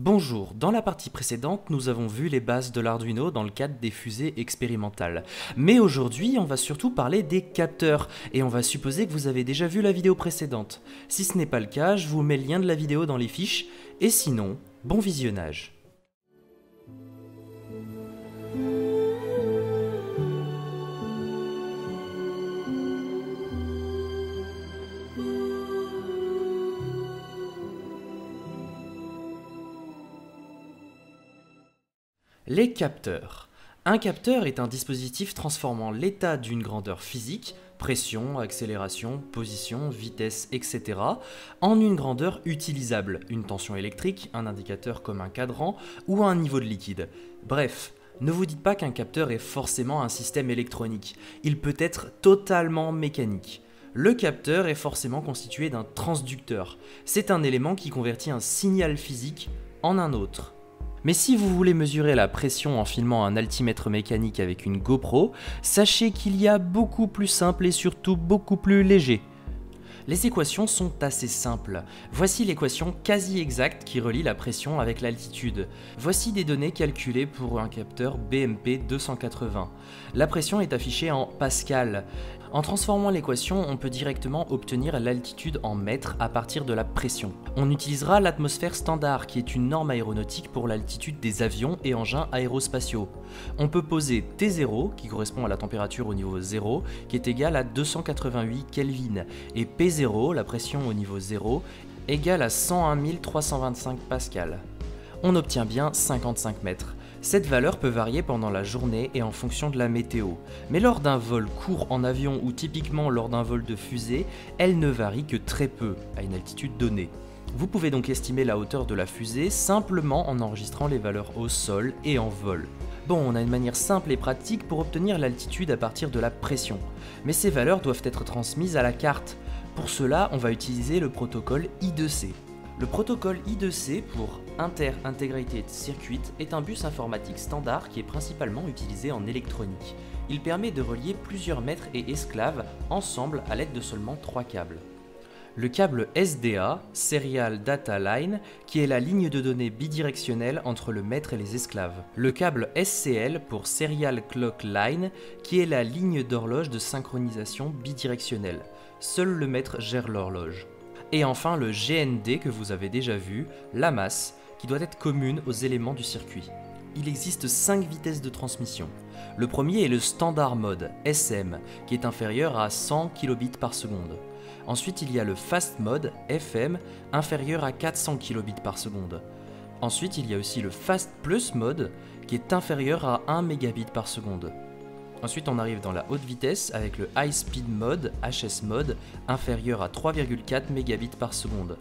Bonjour, dans la partie précédente, nous avons vu les bases de l'Arduino dans le cadre des fusées expérimentales. Mais aujourd'hui, on va surtout parler des capteurs, et on va supposer que vous avez déjà vu la vidéo précédente. Si ce n'est pas le cas, je vous mets le lien de la vidéo dans les fiches, et sinon, bon visionnage. Les capteurs. Un capteur est un dispositif transformant l'état d'une grandeur physique, pression, accélération, position, vitesse, etc., en une grandeur utilisable, une tension électrique, un indicateur comme un cadran ou un niveau de liquide. Bref, ne vous dites pas qu'un capteur est forcément un système électronique, il peut être totalement mécanique. Le capteur est forcément constitué d'un transducteur, c'est un élément qui convertit un signal physique en un autre. Mais si vous voulez mesurer la pression en filmant un altimètre mécanique avec une GoPro, sachez qu'il y a beaucoup plus simple et surtout beaucoup plus léger. Les équations sont assez simples. Voici l'équation quasi exacte qui relie la pression avec l'altitude. Voici des données calculées pour un capteur BMP 280. La pression est affichée en pascal. En transformant l'équation, on peut directement obtenir l'altitude en mètres à partir de la pression. On utilisera l'atmosphère standard, qui est une norme aéronautique pour l'altitude des avions et engins aérospatiaux. On peut poser T0, qui correspond à la température au niveau 0, qui est égale à 288 Kelvin, et P0, la pression au niveau 0, égale à 101 325 pascal. On obtient bien 55 mètres. Cette valeur peut varier pendant la journée et en fonction de la météo, mais lors d'un vol court en avion ou typiquement lors d'un vol de fusée, elle ne varie que très peu, à une altitude donnée. Vous pouvez donc estimer la hauteur de la fusée simplement en enregistrant les valeurs au sol et en vol. Bon, on a une manière simple et pratique pour obtenir l'altitude à partir de la pression, mais ces valeurs doivent être transmises à la carte. Pour cela, on va utiliser le protocole I2C. Le protocole I2C pour Inter-Integrated Circuit est un bus informatique standard qui est principalement utilisé en électronique. Il permet de relier plusieurs maîtres et esclaves ensemble à l'aide de seulement 3 câbles. Le câble SDA, Serial Data Line, qui est la ligne de données bidirectionnelle entre le maître et les esclaves. Le câble SCL pour Serial Clock Line, qui est la ligne d'horloge de synchronisation bidirectionnelle. Seul le maître gère l'horloge. Et enfin le GND que vous avez déjà vu, la masse, qui doit être commune aux éléments du circuit. Il existe 5 vitesses de transmission. Le premier est le Standard Mode, SM, qui est inférieur à 100 kbps par seconde. Ensuite il y a le Fast Mode, FM, inférieur à 400 kbps par seconde. Ensuite il y a aussi le Fast Plus Mode, qui est inférieur à 1 Mbps par seconde. Ensuite on arrive dans la haute vitesse avec le High Speed Mode, HS Mode, inférieur à 3,4 Mbps par seconde.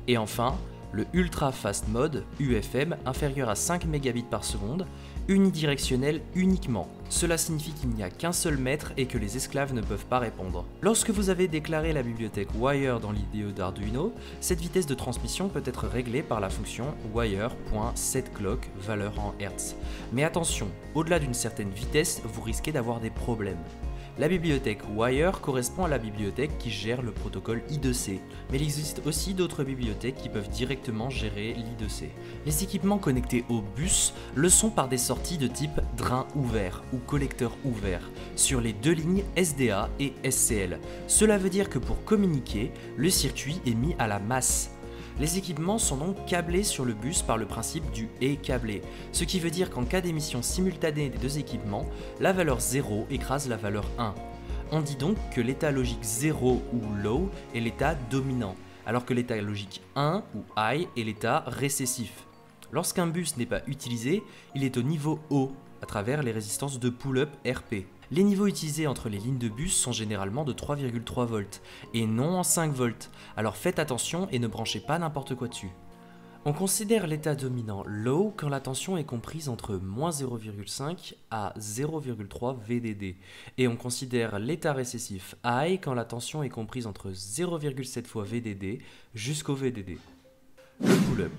Et enfin, le Ultra Fast Mode, UFM, inférieur à 5 Mbps par seconde, unidirectionnel uniquement. Cela signifie qu'il n'y a qu'un seul maître et que les esclaves ne peuvent pas répondre. Lorsque vous avez déclaré la bibliothèque Wire dans l'IDE d'Arduino, cette vitesse de transmission peut être réglée par la fonction wire.setClock, valeur en Hertz. Mais attention, au-delà d'une certaine vitesse, vous risquez d'avoir des problèmes. La bibliothèque Wire correspond à la bibliothèque qui gère le protocole I2C, mais il existe aussi d'autres bibliothèques qui peuvent directement gérer l'I2C. Les équipements connectés au bus le sont par des sorties de type drain ouvert ou collecteur ouvert sur les deux lignes SDA et SCL. Cela veut dire que pour communiquer, le circuit est mis à la masse. Les équipements sont donc câblés sur le bus par le principe du et câblé, ce qui veut dire qu'en cas d'émission simultanée des deux équipements, la valeur 0 écrase la valeur 1. On dit donc que l'état logique 0 ou low est l'état dominant, alors que l'état logique 1 ou high est l'état récessif. Lorsqu'un bus n'est pas utilisé, il est au niveau haut, à travers les résistances de pull-up RP. Les niveaux utilisés entre les lignes de bus sont généralement de 3,3 volts et non en 5 volts, alors faites attention et ne branchez pas n'importe quoi dessus. On considère l'état dominant low quand la tension est comprise entre moins 0,5 à 0,3 VDD et on considère l'état récessif high quand la tension est comprise entre 0,7 fois VDD jusqu'au VDD. Le pull-up.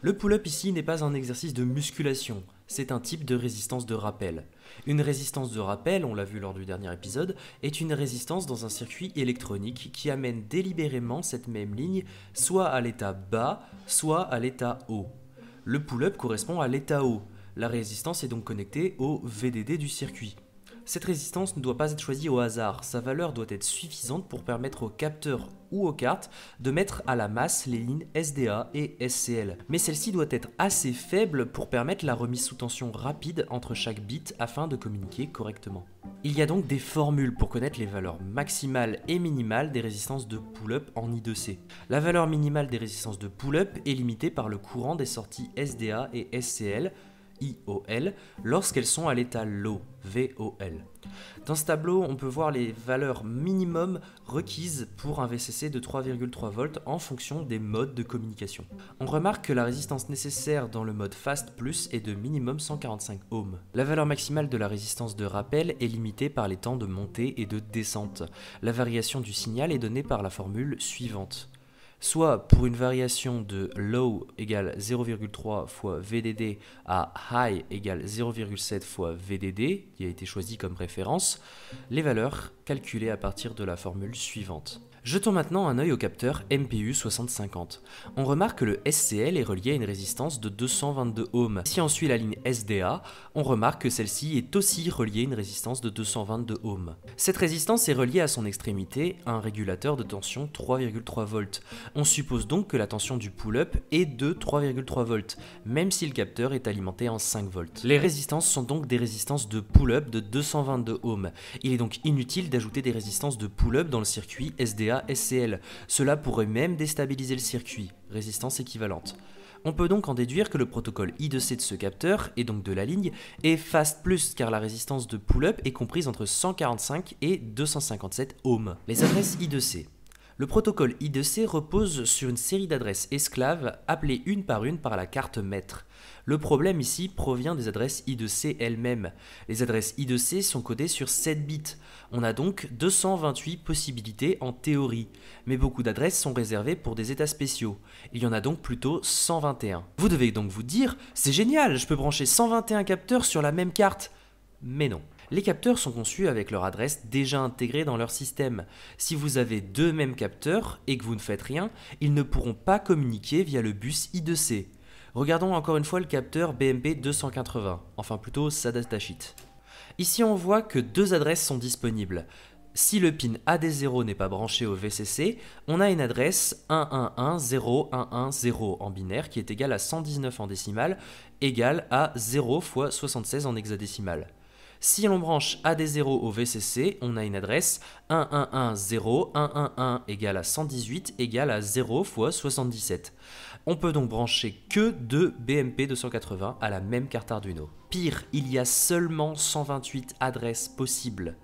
Le pull-up ici n'est pas un exercice de musculation, c'est un type de résistance de rappel. Une résistance de rappel, on l'a vu lors du dernier épisode, est une résistance dans un circuit électronique qui amène délibérément cette même ligne soit à l'état bas, soit à l'état haut. Le pull-up correspond à l'état haut. La résistance est donc connectée au VDD du circuit. Cette résistance ne doit pas être choisie au hasard, sa valeur doit être suffisante pour permettre au capteur ou aux cartes de mettre à la masse les lignes SDA et SCL. Mais celle-ci doit être assez faible pour permettre la remise sous tension rapide entre chaque bit afin de communiquer correctement. Il y a donc des formules pour connaître les valeurs maximales et minimales des résistances de pull-up en I2C. La valeur minimale des résistances de pull-up est limitée par le courant des sorties SDA et SCL, IOL, lorsqu'elles sont à l'état low, VOL. Dans ce tableau, on peut voir les valeurs minimum requises pour un VCC de 3,3 volts en fonction des modes de communication. On remarque que la résistance nécessaire dans le mode Fast Plus est de minimum 145 ohms. La valeur maximale de la résistance de rappel est limitée par les temps de montée et de descente. La variation du signal est donnée par la formule suivante. Soit pour une variation de low égale 0,3 fois VDD à high égale 0,7 fois VDD, qui a été choisi comme référence, les valeurs calculées à partir de la formule suivante. Jetons maintenant un œil au capteur MPU 6050. On remarque que le SCL est relié à une résistance de 222 ohms. Si on suit la ligne SDA, on remarque que celle-ci est aussi reliée à une résistance de 222 ohms. Cette résistance est reliée à son extrémité à un régulateur de tension 3,3 volts. On suppose donc que la tension du pull-up est de 3,3 volts, même si le capteur est alimenté en 5 volts. Les résistances sont donc des résistances de pull-up de 222 ohms. Il est donc inutile d'ajouter des résistances de pull-up dans le circuit SDA SCL. Cela pourrait même déstabiliser le circuit, résistance équivalente. On peut donc en déduire que le protocole I2C de ce capteur, et donc de la ligne, est Fast Plus car la résistance de pull-up est comprise entre 145 et 257 ohms. Les adresses I2C. Le protocole I2C repose sur une série d'adresses esclaves appelées une par la carte maître. Le problème ici provient des adresses I2C elles-mêmes. Les adresses I2C sont codées sur 7 bits. On a donc 228 possibilités en théorie, mais beaucoup d'adresses sont réservées pour des états spéciaux. Il y en a donc plutôt 121. Vous devez donc vous dire, c'est génial, je peux brancher 121 capteurs sur la même carte. Mais non. Les capteurs sont conçus avec leur adresse déjà intégrée dans leur système. Si vous avez deux mêmes capteurs et que vous ne faites rien, ils ne pourront pas communiquer via le bus I2C. Regardons encore une fois le capteur BMP 280, enfin plutôt sa datasheet. Ici on voit que deux adresses sont disponibles. Si le pin AD0 n'est pas branché au VCC, on a une adresse 1110110 en binaire qui est égale à 119 en décimale, égale à 0 fois 76 en hexadécimal. Si l'on branche AD0 au VCC, on a une adresse 1110111 égale à 118 égale à 0 fois 77. On peut donc brancher que deux BMP 280 à la même carte Arduino. Pire, il y a seulement 128 adresses possibles.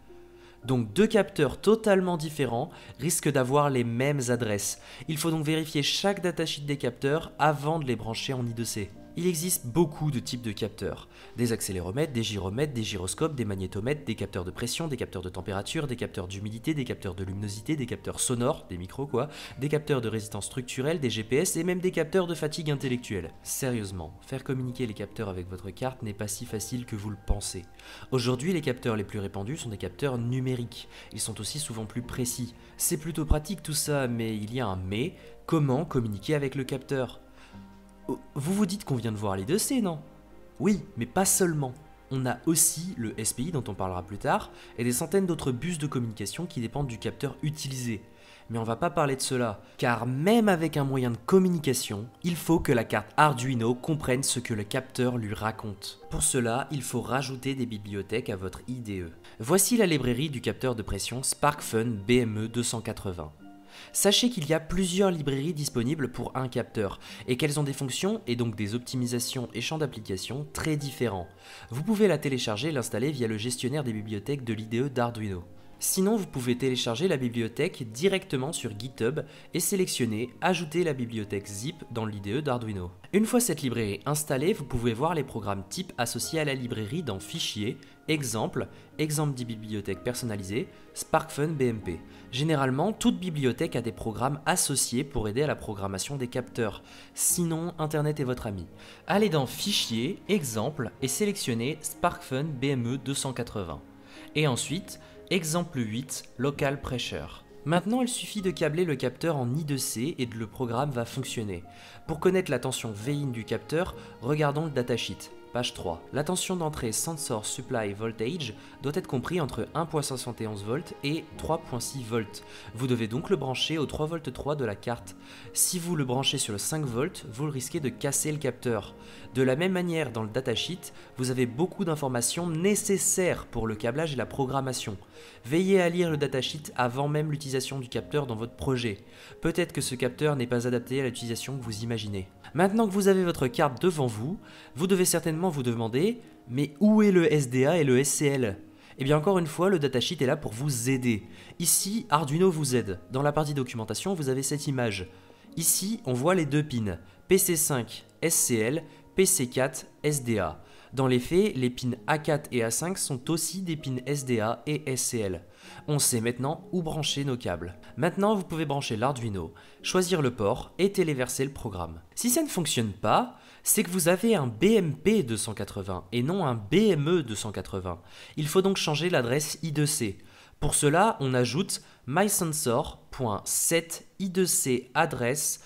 Donc deux capteurs totalement différents risquent d'avoir les mêmes adresses. Il faut donc vérifier chaque datasheet des capteurs avant de les brancher en I2C. Il existe beaucoup de types de capteurs. Des accéléromètres, des gyromètres, des gyroscopes, des magnétomètres, des capteurs de pression, des capteurs de température, des capteurs d'humidité, des capteurs de luminosité, des capteurs sonores, des micros quoi, des capteurs de résistance structurelle, des GPS et même des capteurs de fatigue intellectuelle. Sérieusement, faire communiquer les capteurs avec votre carte n'est pas si facile que vous le pensez. Aujourd'hui, les capteurs les plus répandus sont des capteurs numériques. Ils sont aussi souvent plus précis. C'est plutôt pratique tout ça, mais il y a un mais. Comment communiquer avec le capteur ? Vous vous dites qu'on vient de voir les 2C, non? Oui, mais pas seulement. On a aussi le SPI dont on parlera plus tard, et des centaines d'autres bus de communication qui dépendent du capteur utilisé. Mais on va pas parler de cela, car même avec un moyen de communication, il faut que la carte Arduino comprenne ce que le capteur lui raconte. Pour cela, il faut rajouter des bibliothèques à votre IDE. Voici la librairie du capteur de pression SparkFun BME 280. Sachez qu'il y a plusieurs librairies disponibles pour un capteur et qu'elles ont des fonctions et donc des optimisations et champs d'application très différents. Vous pouvez la télécharger et l'installer via le gestionnaire des bibliothèques de l'IDE d'Arduino. Sinon, vous pouvez télécharger la bibliothèque directement sur GitHub et sélectionner « Ajouter la bibliothèque zip dans l'IDE d'Arduino ». Une fois cette librairie installée, vous pouvez voir les programmes types associés à la librairie dans Fichier, Exemple, Exemple des bibliothèques personnalisées, SparkFun BMP. Généralement, toute bibliothèque a des programmes associés pour aider à la programmation des capteurs. Sinon, Internet est votre ami. Allez dans Fichier, Exemple et sélectionnez SparkFun BME 280. Et ensuite, Exemple 8, Local Pressure. Maintenant, il suffit de câbler le capteur en I2C et le programme va fonctionner. Pour connaître la tension Vin du capteur, regardons le datasheet. Page 3. La tension d'entrée Sensor Supply Voltage doit être compris entre 1.71 V et 3.6 V. Vous devez donc le brancher au 3.3 V de la carte. Si vous le branchez sur le 5 V, vous risquez de casser le capteur. De la même manière, dans le datasheet, vous avez beaucoup d'informations nécessaires pour le câblage et la programmation. Veillez à lire le datasheet avant même l'utilisation du capteur dans votre projet. Peut-être que ce capteur n'est pas adapté à l'utilisation que vous imaginez. Maintenant que vous avez votre carte devant vous, vous devez certainement vous demander « Mais où est le SDA et le SCL ?» Eh bien encore une fois, le datasheet est là pour vous aider. Ici, Arduino vous aide. Dans la partie documentation, vous avez cette image. Ici, on voit les deux pins, PC5 SCL, PC4 SDA. Dans les faits, les pins A4 et A5 sont aussi des pins SDA et SCL. On sait maintenant où brancher nos câbles. Maintenant, vous pouvez brancher l'Arduino, choisir le port et téléverser le programme. Si ça ne fonctionne pas, c'est que vous avez un BMP 280 et non un BME 280. Il faut donc changer l'adresse I2C. Pour cela, on ajoute mysensor.set I2C adresse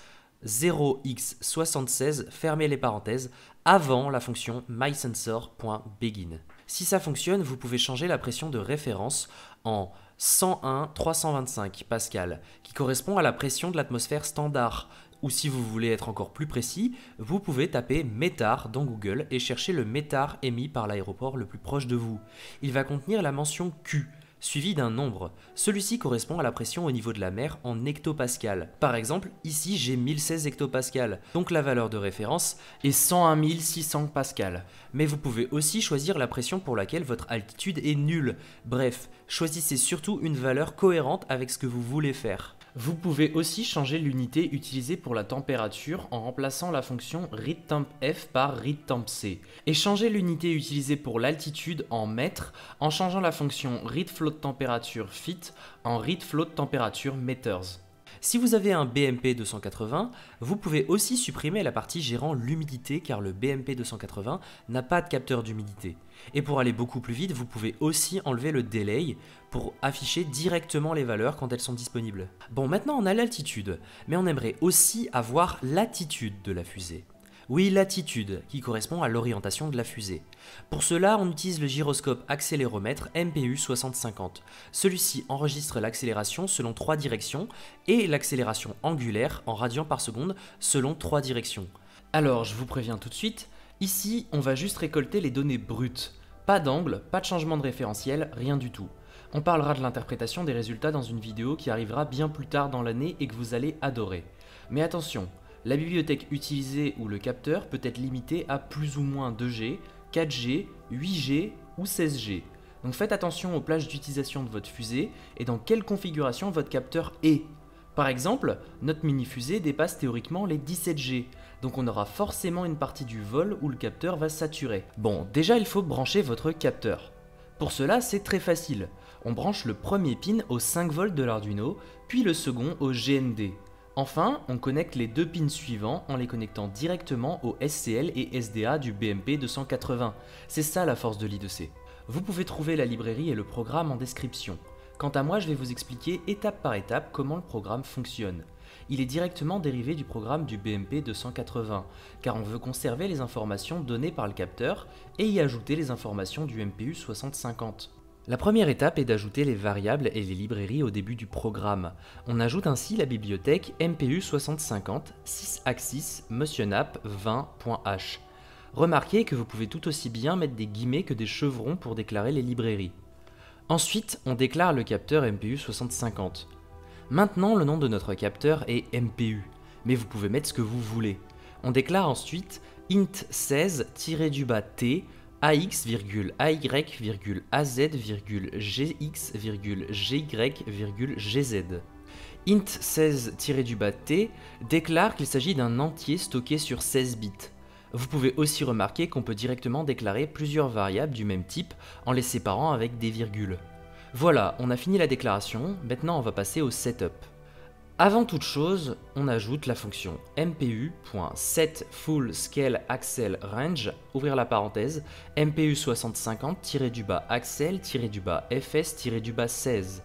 0x76, fermez les parenthèses, avant la fonction mysensor.begin. Si ça fonctionne, vous pouvez changer la pression de référence en 101-325 pascal, qui correspond à la pression de l'atmosphère standard. Ou si vous voulez être encore plus précis, vous pouvez taper METAR dans Google et chercher le METAR émis par l'aéroport le plus proche de vous. Il va contenir la mention Q, suivi d'un nombre. Celui-ci correspond à la pression au niveau de la mer en hectopascal. Par exemple, ici j'ai 1016 hectopascal, donc la valeur de référence est 101 600 pascal. Mais vous pouvez aussi choisir la pression pour laquelle votre altitude est nulle. Bref, choisissez surtout une valeur cohérente avec ce que vous voulez faire. Vous pouvez aussi changer l'unité utilisée pour la température en remplaçant la fonction readTempF par readTempC et changer l'unité utilisée pour l'altitude en mètres en changeant la fonction readFloatTemperatureFit en readFloatTemperatureMeters. Si vous avez un BMP 280, vous pouvez aussi supprimer la partie gérant l'humidité car le BMP 280 n'a pas de capteur d'humidité. Et pour aller beaucoup plus vite, vous pouvez aussi enlever le delay pour afficher directement les valeurs quand elles sont disponibles. Bon, maintenant on a l'altitude, mais on aimerait aussi avoir l'attitude de la fusée. Oui, l'attitude, qui correspond à l'orientation de la fusée. Pour cela, on utilise le gyroscope accéléromètre MPU 6050. Celui-ci enregistre l'accélération selon 3 directions et l'accélération angulaire en radians par seconde selon 3 directions. Alors, je vous préviens tout de suite, ici, on va juste récolter les données brutes. Pas d'angle, pas de changement de référentiel, rien du tout. On parlera de l'interprétation des résultats dans une vidéo qui arrivera bien plus tard dans l'année et que vous allez adorer. Mais attention, la bibliothèque utilisée ou le capteur peut être limité à plus ou moins 2G, 4G, 8G ou 16G. Donc faites attention aux plages d'utilisation de votre fusée et dans quelle configuration votre capteur est. Par exemple, notre mini-fusée dépasse théoriquement les 17G, donc on aura forcément une partie du vol où le capteur va saturer. Bon, déjà il faut brancher votre capteur. Pour cela, c'est très facile. On branche le premier pin au 5 volts de l'Arduino, puis le second au GND. Enfin, on connecte les deux pins suivants en les connectant directement au SCL et SDA du BMP 280. C'est ça la force de l'I2C. Vous pouvez trouver la librairie et le programme en description. Quant à moi, je vais vous expliquer étape par étape comment le programme fonctionne. Il est directement dérivé du programme du BMP 280, car on veut conserver les informations données par le capteur et y ajouter les informations du MPU 6050. La première étape est d'ajouter les variables et les librairies au début du programme. On ajoute ainsi la bibliothèque MPU 6050 6axis motionapp 20.h. Remarquez que vous pouvez tout aussi bien mettre des guillemets que des chevrons pour déclarer les librairies. Ensuite, on déclare le capteur MPU 6050. Maintenant, le nom de notre capteur est MPU, mais vous pouvez mettre ce que vous voulez. On déclare ensuite int16-t ax,az,gx,gy,gz. int16-t déclare qu'il s'agit d'un entier stocké sur 16 bits. Vous pouvez aussi remarquer qu'on peut directement déclarer plusieurs variables du même type en les séparant avec des virgules. Voilà, on a fini la déclaration, maintenant on va passer au setup. Avant toute chose, on ajoute la fonction mpu.setFullScaleAxleRange, ouvrir la parenthèse, MPU 6050-axle-fs-16.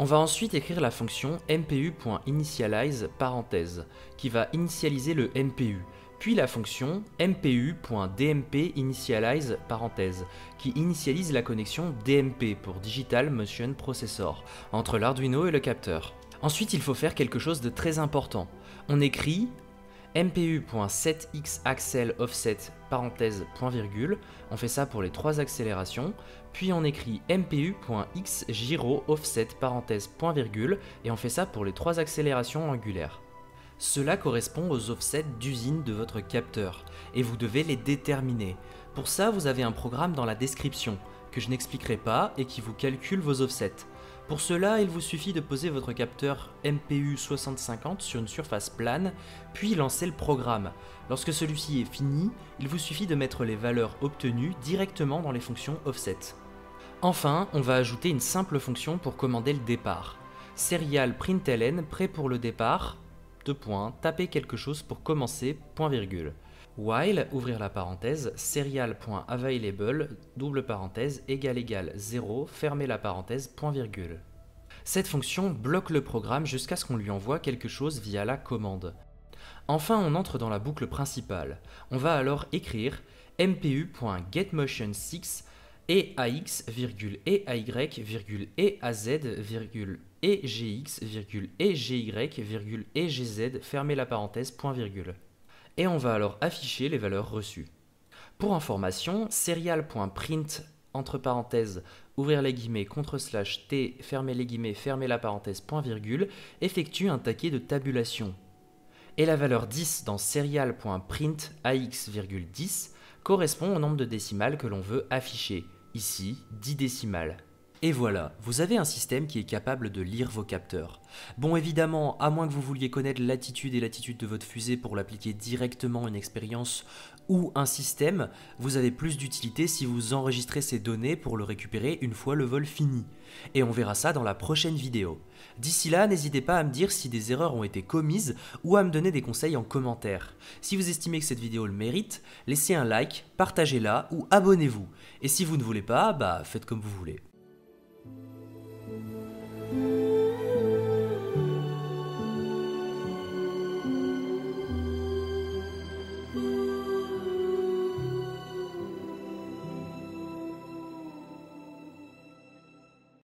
On va ensuite écrire la fonction mpu.initialize parenthèse qui va initialiser le MPU, puis la fonction mpu.dmp_initialize parenthèse qui initialise la connexion DMP pour Digital Motion Processor entre l'Arduino et le capteur. Ensuite, il faut faire quelque chose de très important. On écrit mpu.setXaxelOffset parenthèse point virgule, on fait ça pour les 3 accélérations, puis on écrit mpu.xGyroOffset parenthèse point virgule et on fait ça pour les 3 accélérations angulaires. Cela correspond aux offsets d'usine de votre capteur et vous devez les déterminer. Pour ça, vous avez un programme dans la description que je n'expliquerai pas et qui vous calcule vos offsets. Pour cela, il vous suffit de poser votre capteur MPU 6050 sur une surface plane, puis lancer le programme. Lorsque celui-ci est fini, il vous suffit de mettre les valeurs obtenues directement dans les fonctions offset. Enfin, on va ajouter une simple fonction pour commander le départ. Serial println prêt pour le départ, taper quelque chose pour commencer, point virgule. While, ouvrir la parenthèse, serial.available, double parenthèse, égale 0, fermer la parenthèse, point virgule. Cette fonction bloque le programme jusqu'à ce qu'on lui envoie quelque chose via la commande. Enfin, on entre dans la boucle principale. On va alors écrire mpu.getMotion6 et AX, et AY, et AZ, et GX, et GY, et GZ, fermer la parenthèse, point virgule. Et on va alors afficher les valeurs reçues. Pour information, serial.print, entre parenthèses, ouvrir les guillemets, /t, fermer les guillemets, fermer la parenthèse, point virgule, effectue un taquet de tabulation. Et la valeur 10 dans serial.print AX,10 correspond au nombre de décimales que l'on veut afficher, ici 10 décimales. Et voilà, vous avez un système qui est capable de lire vos capteurs. Bon, évidemment, à moins que vous vouliez connaître l'attitude et l'attitude de votre fusée pour l'appliquer directement à une expérience ou un système, vous avez plus d'utilité si vous enregistrez ces données pour le récupérer une fois le vol fini. Et on verra ça dans la prochaine vidéo. D'ici là, n'hésitez pas à me dire si des erreurs ont été commises ou à me donner des conseils en commentaire. Si vous estimez que cette vidéo le mérite, laissez un like, partagez-la ou abonnez-vous. Et si vous ne voulez pas, faites comme vous voulez.